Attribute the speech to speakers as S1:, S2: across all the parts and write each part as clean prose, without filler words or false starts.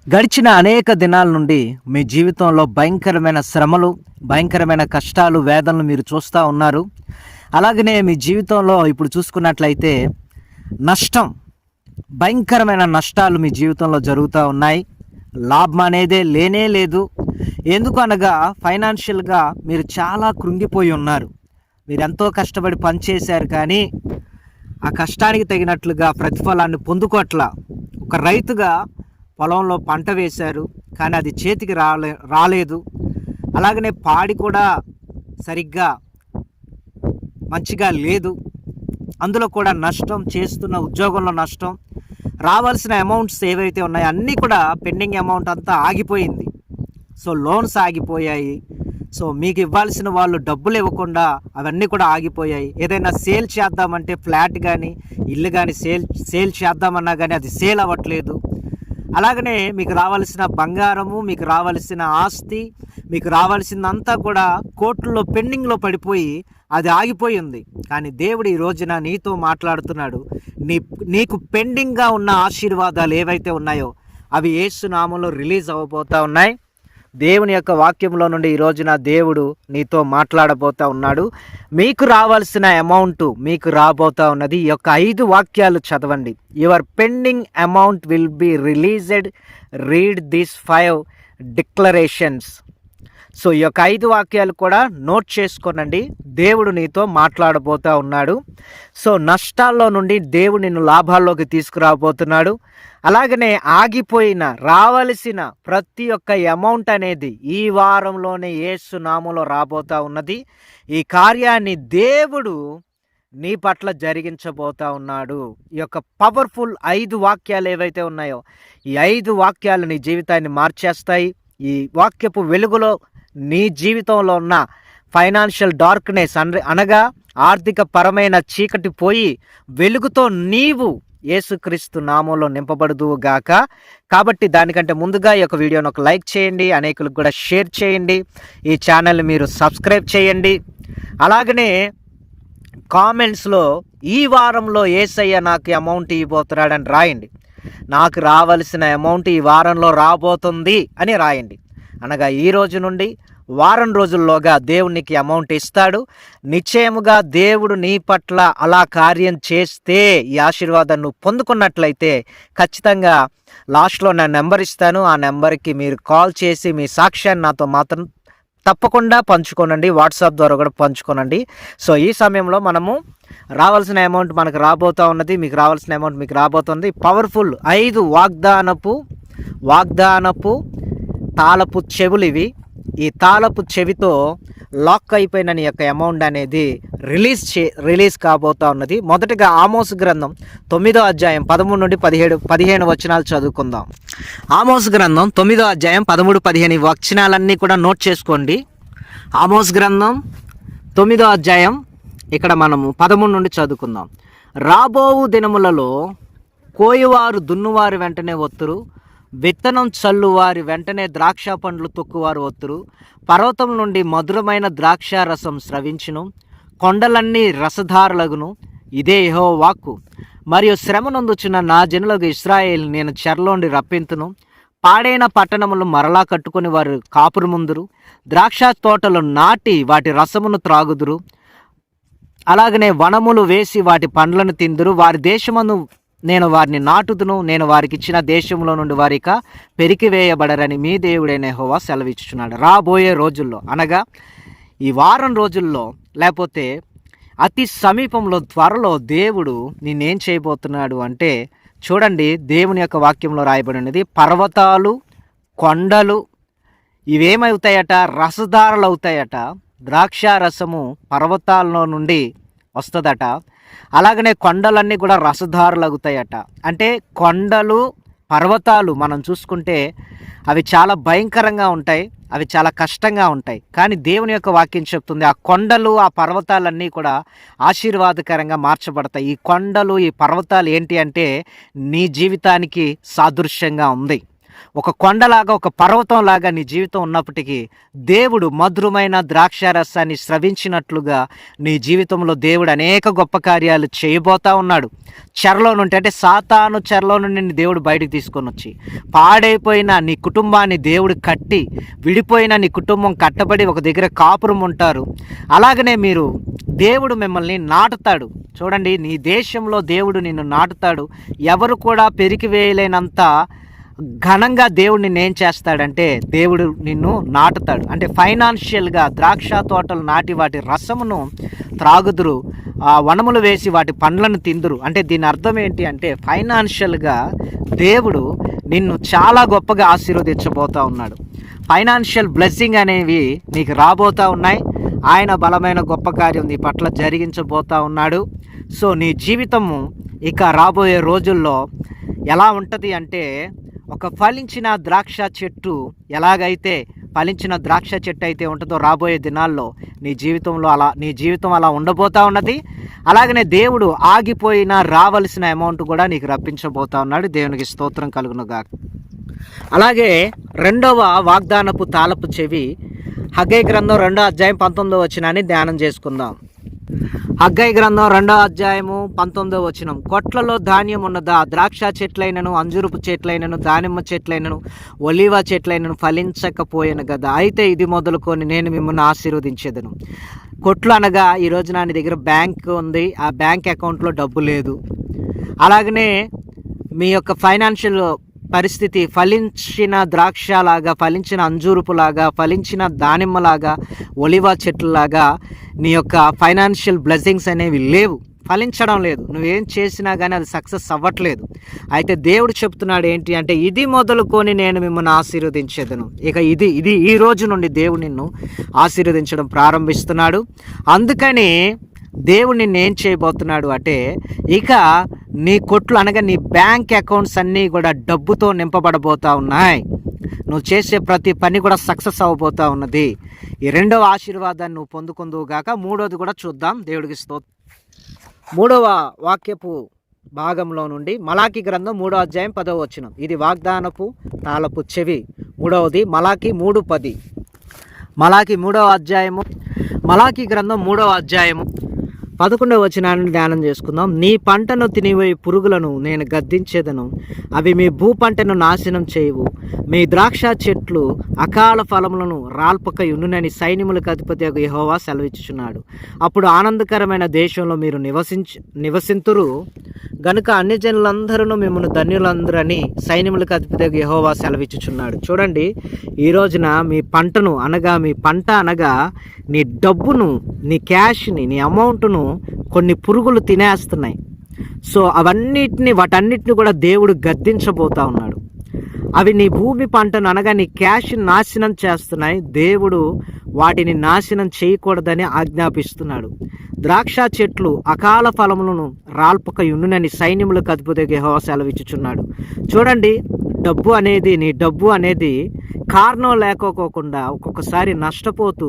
S1: గడిచిన అనేక దినాల నుండి మీ జీవితంలో భయంకరమైన శ్రమలు, భయంకరమైన కష్టాలు, వేదనలు మీరు చూస్తూ ఉన్నారు. అలాగనే మీ జీవితంలో ఇప్పుడు చూసుకున్నట్లయితే నష్టం, భయంకరమైన నష్టాలు మీ జీవితంలో జరుగుతూ ఉన్నాయి. లాభం అనేదే లేనే లేదు. ఎందుకు అనగా ఫైనాన్షియల్గా మీరు చాలా కృంగిపోయి ఉన్నారు. మీరు ఎంతో కష్టపడి పనిచేశారు, కానీ ఆ కష్టానికి తగినట్లుగా ప్రతిఫలాన్ని పొందుకోట్ల. ఒక రైతుగా పొలంలో పంట వేశారు, కానీ అది చేతికి రాలేదు. అలాగనే పాడి కూడా సరిగ్గా మంచిగా లేదు. అందులో కూడా నష్టం, చేస్తున్న ఉద్యోగంలో నష్టం, రావాల్సిన అమౌంట్స్ ఏవైతే ఉన్నాయో అన్నీ కూడా పెండింగ్ అమౌంట్ అంతా ఆగిపోయింది. సో లోన్స్ ఆగిపోయాయి. సో మీకు ఇవ్వాల్సిన వాళ్ళు డబ్బులు ఇవ్వకుండా అవన్నీ కూడా ఆగిపోయాయి. ఏదైనా సేల్ చేద్దామంటే ఫ్లాట్ కానీ ఇల్లు కానీ సేల్ చేద్దామన్నా కానీ అది సేల్ అవ్వట్లేదు. అలాగనే మీకు రావాల్సిన బంగారము, మీకు రావాల్సిన ఆస్తి, మీకు రావాల్సిందంతా కూడా కోర్టులో పెండింగ్లో పడిపోయి అది ఆగిపోయింది. కానీ దేవుడు ఈ రోజున నీతో మాట్లాడుతున్నాడు. నీకు పెండింగ్గా ఉన్న ఆశీర్వాదాలు ఏవైతే ఉన్నాయో అవి యేసు నామంలో రిలీజ్ అవ్వబోతూ ఉన్నాయి. దేవుని యొక్క వాక్యంలో నుండి ఈ రోజున దేవుడు నీతో మాట్లాడబోతూ ఉన్నాడు. మీకు రావాల్సిన అమౌంట్ మీకు రాబోతూ ఉన్నది. ఈ యొక్క 5 వాక్యాలు చదవండి. Your pending amount will be released. Read this 5 declarations. So ఈ యొక్క 5 వాక్యాలు కూడా నోట్ చేసుకోనండి. దేవుడు నీతో మాట్లాడబోతూ ఉన్నాడు. సో నష్టాల్లో నుండి దేవుడు నిన్ను లాభాల్లోకి తీసుకురాబోతున్నాడు. అలాగనే ఆగిపోయిన రావలసిన ప్రతి ఒక్క అమౌంట్ అనేది ఈ వారంలోనే యేసు నామములో రాబోతూ ఉన్నది. ఈ కార్యాన్ని దేవుడు నీ పట్ల జరిగించబోతా ఉన్నాడు. ఈ యొక్క పవర్ఫుల్ 5 వాక్యాలు ఏవైతే ఉన్నాయో ఈ 5 వాక్యాలు నీ జీవితాన్ని మార్చేస్తాయి. ఈ వాక్యపు వెలుగులో నీ జీవితంలో ఉన్న ఫైనాన్షియల్ డార్క్నెస్ అనగా ఆర్థిక పరమైన చీకటి పోయి వెలుగుతో నీవు యేసుక్రీస్తు నామంలో నింపబడుదువు గాక. కాబట్టి దానికంటే ముందుగా ఈ యొక్క వీడియోను ఒక లైక్ చేయండి, అనేకులకు కూడా షేర్ చేయండి, ఈ ఛానల్ని మీరు సబ్స్క్రైబ్ చేయండి. అలాగనే కామెంట్స్లో ఈ వారంలో యేసయ్య నాకు అమౌంట్ ఇవ్వబోతున్నాడని రాయండి. నాకు రావాల్సిన అమౌంట్ ఈ వారంలో రాబోతుంది అని రాయండి. అనగా ఈ రోజు నుండి వారం రోజుల్లోగా దేవునికి అమౌంట్ ఇస్తాడు. నిశ్చయముగా దేవుడు నీ పట్ల అలా కార్యం చేస్తే ఈ ఆశీర్వాదాన్ని నువ్వు పొందుకున్నట్లయితే ఖచ్చితంగా లాస్ట్లో నా నెంబర్ ఇస్తాను. ఆ నెంబర్కి మీరు కాల్ చేసి మీ సాక్ష్యాన్ని నాతో మాత్రం తప్పకుండా పంచుకోనండి. వాట్సాప్ ద్వారా కూడా పంచుకోనండి. సో ఈ సమయంలో మనము రావాల్సిన అమౌంట్ మనకు రాబోతూ ఉన్నది. మీకు రావాల్సిన అమౌంట్ మీకు రాబోతుంది. పవర్ఫుల్ 5 వాగ్దానపు తాళపు చెవులు ఇవి. ఈ తాళపు చెవితో లాక్ అయిపోయిన నీ యొక్క అమౌంట్ అనేది రిలీజ్ కాబోతా ఉన్నది. మొదటగా ఆమోస్ గ్రంథం 9వ అధ్యాయం 13 నుండి 15 వచనాలు చదువుకుందాం. ఆమోస్ గ్రంథం 9వ అధ్యాయం 13-15 వచనాలన్నీ కూడా నోట్ చేసుకోండి. ఆమోస్ గ్రంథం 9వ అధ్యాయం ఇక్కడ మనము 13 నుండి చదువుకుందాం. రాబోవు దినములలో కోయువారు దున్నువారి వెంటనే ఒత్తురు, విత్తనం చల్లువారి వెంటనే ద్రాక్ష పండ్లు తొక్కువారు ఒత్తురు. పర్వతం నుండి మధురమైన ద్రాక్ష రసం స్రవించును, కొండలన్నీ రసధారులగును. ఇదే యెహోవా వాక్కు. మరియు శ్రమనందుచున్న నా జనులకు ఇశ్రాయేల్ నేను చెరలోండి రప్పింతును. పాడైన పట్టణములు మరలా కట్టుకొని వారు కాపురు ముందురు, ద్రాక్ష తోటలు నాటి వాటి రసమును త్రాగుదురు. అలాగనే వనములు వేసి వాటి పండ్లను తిందురు. వారి దేశమందు నేను వారిని నాటుదును, నేను వారికి ఇచ్చిన దేశంలో నుండి వారిక పెరికివేయబడరని మీ దేవుడైన యెహోవా సెలవిచ్చుచున్నాడు. రాబోయే రోజుల్లో అనగా ఈ వారం రోజుల్లో లేకపోతే అతి సమీపంలో త్వరలో దేవుడు నిన్నేం చేయబోతున్నాడు అంటే చూడండి, దేవుని యొక్క వాక్యంలో రాయబడినది పర్వతాలు, కొండలు ఇవేమవుతాయట? రసధారలు అవుతాయట. ద్రాక్ష రసము పర్వతాల్లో నుండి వస్తుందట. అలాగనే కొండలన్నీ కూడా రసధారులు అవుతాయట. అంటే కొండలు, పర్వతాలు మనం చూసుకుంటే అవి చాలా భయంకరంగా ఉంటాయి, అవి చాలా కష్టంగా ఉంటాయి. కానీ దేవుని యొక్క వాక్యం చెప్తుంది ఆ కొండలు, ఆ పర్వతాలన్నీ కూడా ఆశీర్వాదకరంగా మార్చబడతాయి. ఈ కొండలు, ఈ పర్వతాలు ఏంటి అంటే నీ జీవితానికి సాదృశ్యంగా ఉంది. ఒక కొండలాగా, ఒక పర్వతంలాగా నీ జీవితం ఉన్నప్పటికీ దేవుడు మధురమైన ద్రాక్షారసాన్ని స్రవించినట్లుగా నీ జీవితంలో దేవుడు అనేక గొప్ప కార్యాలు చేయబోతా ఉన్నాడు. చెరలో నుండి, అంటే సాతాను చెరలో నుండి నిన్ను దేవుడు బయటకు తీసుకొని వచ్చి, పాడైపోయిన నీ కుటుంబాన్ని దేవుడు కట్టి, విడిపోయిన నీ కుటుంబం కట్టబడి ఒక దగ్గర కాపురం ఉంటారు. అలాగనే దేవుడు మిమ్మల్ని నాటుతాడు. చూడండి, నీ దేశంలో దేవుడు నిన్ను నాటుతాడు. ఎవరు కూడా పెరికివేయలేనంత ఘనంగా దేవుడు నిన్ను ఏం చేస్తాడంటే దేవుడు నిన్ను నాటుతాడు. అంటే ఫైనాన్షియల్గా ద్రాక్ష తోటలు నాటి వాటి రసమును త్రాగుదురు, వనములు వేసి వాటి పండ్లను తిందురు. అంటే దీని అర్థం ఏంటి అంటే ఫైనాన్షియల్గా దేవుడు నిన్ను చాలా గొప్పగా ఆశీర్వదించబోతూ ఉన్నాడు. ఫైనాన్షియల్ బ్లెస్సింగ్ అనేవి నీకు రాబోతూ ఉన్నాయి. ఆయన బలమైన గొప్ప కార్యం నీ పట్ల జరిగించబోతూ ఉన్నాడు. సో నీ జీవితము ఇక రాబోయే రోజుల్లో ఎలా ఉంటుంది అంటే, ఒక ఫలించిన ద్రాక్ష చెట్టు ఎలాగైతే ఫలించిన ద్రాక్ష చెట్టు అయితే ఉంటుందో రాబోయే దినాల్లో నీ జీవితం అలా ఉండబోతూ ఉన్నది. అలాగనే దేవుడు ఆగిపోయిన రావలసిన అమౌంట్ కూడా నీకు రప్పించబోతా ఉన్నాడు. దేవునికి స్తోత్రం కలుగునుగాక. అలాగే రెండవ వాగ్దానపు తాళపు చెవి హగ్గై గ్రంథం 2వ అధ్యాయం 19వ వచనాన్ని ధ్యానం చేసుకుందాం. హగ్గై గ్రంథం 2వ అధ్యాయము 19వ వచనం. కొట్లలో ధాన్యం ఉన్నదా? ద్రాక్ష చెట్లైనను, అంజురుపు చెట్లైనను, దానిమ్మ చెట్లైనను, ఒలీవ చెట్లైనను ఫలించకపోయాను కదా. అయితే ఇది మొదలుకొని నేను మిమ్మల్ని ఆశీర్వదించేదను. కొట్లు అనగా ఈరోజు నా దగ్గర బ్యాంక్ ఉంది, ఆ బ్యాంక్ అకౌంట్లో డబ్బు లేదు. అలాగనే మీ యొక్క ఫైనాన్షియల్ పరిస్థితి ఫలించిన ద్రాక్షలాగా, ఫలించిన అంజూరుపులాగా, ఫలించిన దానిమ్మలాగా, ఒలివ చెట్లలాగా నీ యొక్క ఫైనాన్షియల్ బ్లెస్సింగ్స్ అనేవి లేవు, ఫలించడం లేదు. నువ్వేం చేసినా కానీ అది సక్సెస్ అవ్వట్లేదు. అయితే దేవుడు చెప్తున్నాడు ఏంటి అంటే, ఇది మొదలుకొని నేను మిమ్మల్ని ఆశీర్వదించేదను. ఇక ఇది ఈ రోజు నుండి దేవుడు నిన్ను ఆశీర్వదించడం ప్రారంభిస్తున్నాడు. అందుకని దేవుడు నిన్ను ఏం చేయబోతున్నాడు అంటే, ఇక నీ కొట్లు అనగా నీ బ్యాంక్ అకౌంట్స్ అన్నీ కూడా డబ్బుతో నింపబడబోతూ ఉన్నాయి. నువ్వు చేసే ప్రతి పని కూడా సక్సెస్ అవ్వబోతూ ఉన్నది. ఈ రెండవ ఆశీర్వాదాన్ని నువ్వు పొందుకుందువు గాక. మూడోది కూడా చూద్దాం. దేవుడికి స్తోత్రం. 3వ వాక్యపు భాగంలో నుండి మలాకి గ్రంథం 3వ అధ్యాయం 10వ వచనం. ఇది వాగ్దానపు తాళపు చెవి. మూడవది మలాకి 3:10. మలాకి గ్రంథం 3వ అధ్యాయము 11వ వచనాన్ని ధ్యానం చేసుకుందాం. నీ పంటను తినివేయి పురుగులను నేను గద్దించేదను, అవి మీ భూ పంటను నాశనం చేయవు. మీ ద్రాక్ష చెట్లు అకాల ఫలములను రాల్పక యుండునని సైన్యములకు అధిపతి యెహోవా సెలవిచ్చుచున్నాడు. అప్పుడు ఆనందకరమైన దేశంలో మీరు నివసింతురు గనుక అన్ని జనులందరూ మిమ్మల్ని ధన్యులందరని సైన్యములకు అధిపతి యెహోవా సెలవిచ్చుచున్నాడు. చూడండి, ఈ రోజున మీ పంటను అనగా, మీ పంట అనగా నీ డబ్బును, నీ క్యాష్ని, నీ అమౌంట్ను కొన్ని పురుగులు తినేస్తున్నాయి. సో వాటన్నిటిని కూడా దేవుడు గద్దించబోతా ఉన్నాడు. అవి నీ భూమి పంటను అనగా నీ క్యాష్ నాశనం చేస్తున్నాయి. దేవుడు వాటిని నాశనం చేయకూడదని ఆజ్ఞాపిస్తున్నాడు. ద్రాక్ష చెట్లు అకాల ఫలములను రాల్పక యుండునని సైన్యములకు అధిపతి యెహోవా సెలవిచ్చుచున్నాడు. చూడండి, నీ డబ్బు అనేది కారణం లేకపోకుండా ఒక్కొక్కసారి నష్టపోతూ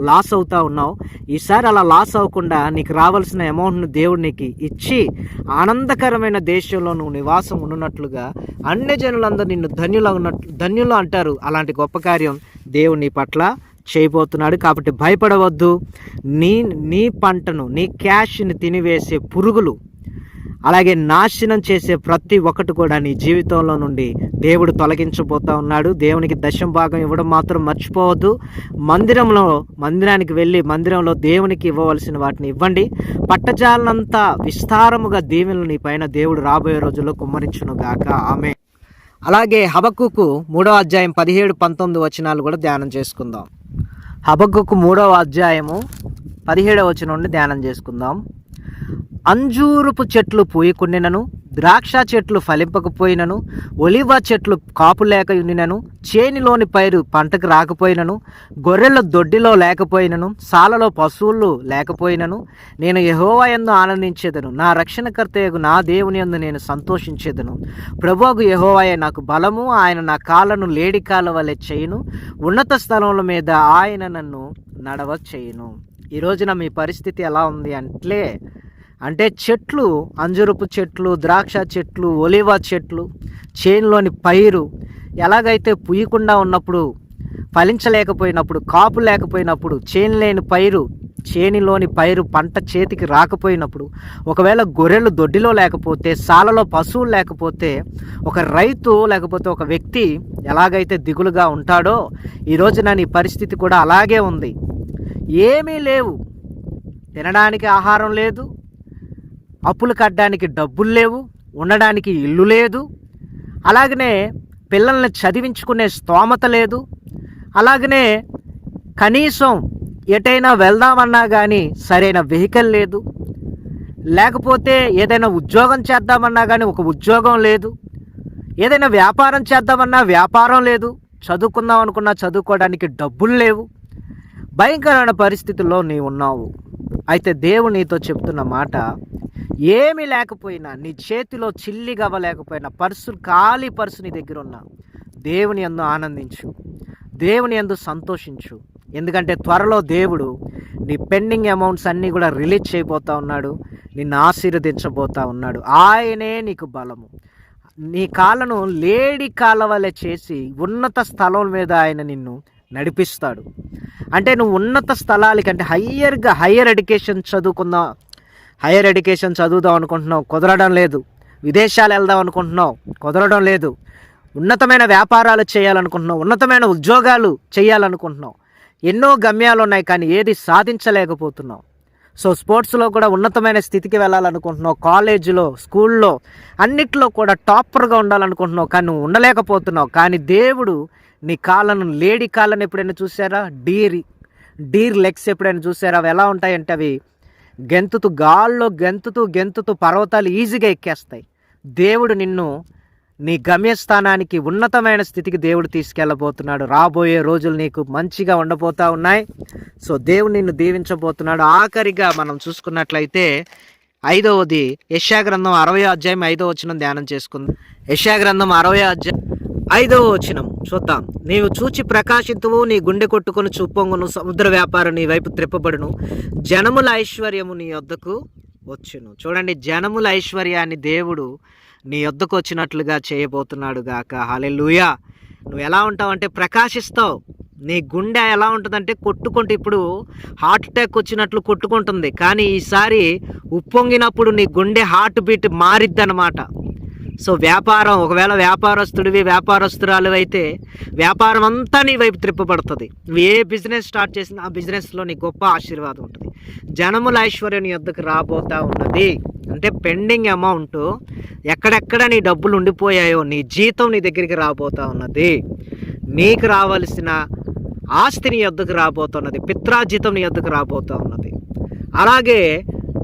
S1: లాస్ అవుతా ఉన్నావు. ఈసారి అలా లాస్ అవ్వకుండా నీకు రావాల్సిన అమౌంట్ను దేవుడు నీకు ఇచ్చి ఆనందకరమైన దేశంలో నువ్వు నివాసం ఉన్నట్లుగా అన్ని జనులందరూ నిన్ను ధన్యులు అంటారు. అలాంటి గొప్ప కార్యం దేవుడు నీ పట్ల చేయబోతున్నాడు. కాబట్టి భయపడవద్దు. నీ పంటను, నీ క్యాష్ని తినివేసే పురుగులు, అలాగే నాశనం చేసే ప్రతి ఒక్కటి కూడా నీ జీవితంలో నుండి దేవుడు తొలగించబోతా ఉన్నాడు. దేవునికి దశమ భాగం ఇవ్వడం మాత్రం మర్చిపోవద్దు. మందిరానికి వెళ్ళి మందిరంలో దేవునికి ఇవ్వవలసిన వాటిని ఇవ్వండి. పట్టజాలనంత విస్తారముగా దీవెనలు నీ పైన దేవుడు రాబోయే రోజుల్లో కుమ్మరించును గాక. ఆమేన్. అలాగే హబక్కూకు 3వ అధ్యాయం 17-19 వచనాలు కూడా ధ్యానం చేసుకుందాం. హబక్కూకు 3వ అధ్యాయము 17వ వచనం నుండి ధ్యానం చేసుకుందాం. అంజూరపు చెట్లు పూయకుండినను, ద్రాక్ష చెట్లు ఫలింపకపోయినను, ఒలివ చెట్లు కాపు లేక ఉండినను, చేనిలోని పైరు పంటకు రాకపోయినను, గొర్రెల దొడ్డిలో లేకపోయినను, సాలలో పశువులు లేకపోయినను, నేను యెహోవా యందు ఆనందించేదను, నా రక్షణకర్తయగు నా దేవుని యందు నేను సంతోషించేదను. ప్రభువగు యెహోవాయే నాకు బలము, ఆయన నా కాళ్ళను లేడి కాళ్ళ వలె చేయును, ఉన్నత స్థలముల మీద ఆయన నన్ను నడవ చేయును. ఈ రోజున మీ పరిస్థితి ఎలా ఉంది అంటే చెట్లు, అంజురపు చెట్లు, ద్రాక్ష చెట్లు, ఒలివ చెట్లు, చేనులోని పైరు ఎలాగైతే పుయ్యకుండా ఉన్నప్పుడు, ఫలించలేకపోయినప్పుడు, కాపు లేకపోయినప్పుడు, చేనిలోని పైరు పంట చేతికి రాకపోయినప్పుడు, ఒకవేళ గొర్రెలు దొడ్డిలో లేకపోతే, సాలలో పశువులు లేకపోతే, ఒక రైతు లేకపోతే ఒక వ్యక్తి ఎలాగైతే దిగులుగా ఉంటాడో, ఈరోజు నీ పరిస్థితి కూడా అలాగే ఉంది. ఏమీ లేవు, తినడానికి ఆహారం లేదు, అప్పులు కట్టడానికి డబ్బులు లేవు, ఉండడానికి ఇల్లు లేదు, అలాగనే పిల్లల్ని చదివించుకునే స్తోమత లేదు, అలాగనే కనీసం ఎటైనా వెళ్దామన్నా కానీ సరైన వెహికల్ లేదు, లేకపోతే ఏదైనా ఉద్యోగం చేద్దామన్నా కానీ ఒక ఉద్యోగం లేదు, ఏదైనా వ్యాపారం చేద్దామన్నా వ్యాపారం లేదు, చదువుకుందాం అనుకున్నా చదువుకోవడానికి డబ్బులు లేవు, భయంకరమైన పరిస్థితుల్లో నీవు ఉన్నావు. అయితే దేవుడు నీతో చెప్తున్న మాట, ఏమీ లేకపోయినా, నీ చేతిలో చిల్లి గవ్వలేకపోయినా, ఖాళీ పర్సు నీ దగ్గర ఉన్నా, దేవుని యందు ఆనందించు, దేవుని యందు సంతోషించు. ఎందుకంటే త్వరలో దేవుడు నీ పెండింగ్ అమౌంట్స్ అన్నీ కూడా రిలీజ్ చేయబోతా ఉన్నాడు, నిన్ను ఆశీర్వదించబోతా ఉన్నాడు. ఆయనే నీకు బలము. నీ కాళ్ళను లేడి కాళ్ళ వలె చేసి ఉన్నత స్థలం మీద ఆయన నిన్ను నడిపిస్తాడు. అంటే నువ్వు ఉన్నత స్థలాలకంటే హయ్యర్ ఎడ్యుకేషన్ చదువుదాం అనుకుంటున్నావు, కుదరడం లేదు. విదేశాలు వెళ్దాం అనుకుంటున్నావు, కుదరడం లేదు. ఉన్నతమైన వ్యాపారాలు చేయాలనుకుంటున్నావు, ఉన్నతమైన ఉద్యోగాలు చేయాలనుకుంటున్నావు, ఎన్నో గమ్యాలు ఉన్నాయి, కానీ ఏది సాధించలేకపోతున్నావు. సో స్పోర్ట్స్లో కూడా ఉన్నతమైన స్థితికి వెళ్ళాలనుకుంటున్నావు, కాలేజీలో, స్కూల్లో అన్నిట్లో కూడా టాపర్గా ఉండాలనుకుంటున్నావు, కానీ నువ్వు ఉండలేకపోతున్నావు. కానీ దేవుడు నీ కాళ్ళను, లేడి కాళ్ళను ఎప్పుడైనా చూసారా? డీర్ లెగ్స్ ఎప్పుడైనా చూసారా? అవి ఎలా ఉంటాయంటే అవి గాల్లో గెంతుతూ పర్వతాలు ఈజీగా ఎక్కేస్తాయి. దేవుడు నిన్ను నీ గమ్యస్థానానికి, ఉన్నతమైన స్థితికి దేవుడు తీసుకెళ్ళబోతున్నాడు. రాబోయే రోజులు నీకు మంచిగా ఉండబోతా ఉన్నాయి. సో దేవుడు నిన్ను దీవించబోతున్నాడు. ఆఖరిగా మనం చూసుకున్నట్లయితే 5వది యెషయా గ్రంథం 60వ అధ్యాయం 5వ వచనం ధ్యానం చేసుకుందాం. యెషయా గ్రంథం 60వ అధ్యాయం 5వ వచనం చూద్దాం. నీవు చూచి ప్రకాశితువు, నీ గుండె కొట్టుకొని చూపొంగును, సముద్ర వ్యాపారం నీ వైపు త్రిప్పబడును, జనముల ఐశ్వర్యము నీ యొద్దకు వచ్చును. చూడండి, జనముల ఐశ్వర్యాన్ని దేవుడు నీ యొద్దకు వచ్చినట్లుగా చేయబోతున్నాడు గాక. హల్లెలూయా. నువ్వు ఎలా ఉంటావు అంటే ప్రకాశిస్తావు. నీ గుండె ఎలా ఉంటుందంటే కొట్టుకుంటూ, ఇప్పుడు హార్ట్ అటాక్ వచ్చినట్లు కొట్టుకుంటుంది, కానీ ఈసారి ఉప్పొంగినప్పుడు నీ గుండె హార్ట్ బీట్ మారిద్ది అన్నమాట. సో వ్యాపారం, ఒకవేళ వ్యాపారస్తురాలు అయితే వ్యాపారం అంతా నీ వైపు త్రిప్పబడుతుంది. నువ్వు ఏ బిజినెస్ స్టార్ట్ చేసినా ఆ బిజినెస్లో నీ గొప్ప ఆశీర్వాదం ఉంటుంది. జనముల ఐశ్వర్యం నీ వద్దకు రాబోతా ఉన్నది. అంటే పెండింగ్ అమౌంట్ ఎక్కడెక్కడ నీ డబ్బులు ఉండిపోయాయో, నీ జీతం నీ దగ్గరికి రాబోతా ఉన్నది. నీకు రావాల్సిన ఆస్తి నీ వద్దకు రాబోతున్నది. పిత్రార్జితం నీ వద్దకు రాబోతా ఉన్నది. అలాగే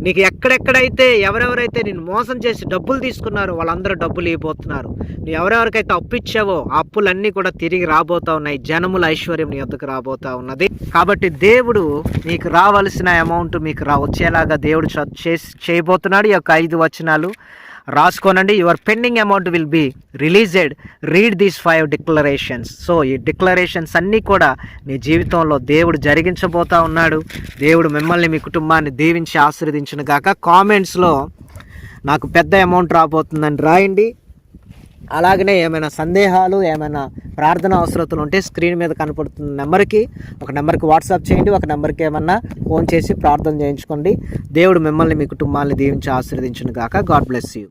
S1: నీకు ఎక్కడెక్కడైతే ఎవరెవరైతే నేను మోసం చేసి డబ్బులు తీసుకున్నారో వాళ్ళందరూ డబ్బులు ఇవ్వబోతున్నారు. నువ్వు ఎవరెవరికైతే అప్పు ఇచ్చావో ఆ అప్పులన్నీ కూడా తిరిగి రాబోతా ఉన్నాయి. జనముల ఐశ్వర్యం నీ వద్దకు రాబోతా ఉన్నది. కాబట్టి దేవుడు నీకు రావాల్సిన అమౌంట్ మీకు వచ్చేలాగా దేవుడు చేయబోతున్నాడు. ఈ యొక్క 5 వచనాలు రాసుకోనండి. Your pending amount will be released. Read these 5 declarations. So ఈ డిక్లరేషన్స్ అన్నీ కూడా నీ జీవితంలో దేవుడు జరిగించబోతా ఉన్నాడు. దేవుడు మిమ్మల్ని, మీ కుటుంబాన్ని దీవించి ఆశీర్వదించును గాక. కామెంట్స్లో నాకు పెద్ద అమౌంట్ రాబోతుందని రాయండి. అలాగనే ఏమైనా సందేహాలు, ఏమైనా ప్రార్థన అవసరతలు ఉంటే స్క్రీన్ మీద కనపడుతున్న నెంబర్కి వాట్సాప్ చేయండి. ఒక నెంబర్కి ఏమన్నా ఫోన్ చేసి ప్రార్థన చేయించుకోండి. దేవుడు మిమ్మల్ని, మీ కుటుంబాన్ని దీవించి ఆశీర్వదించును గాక. God bless you.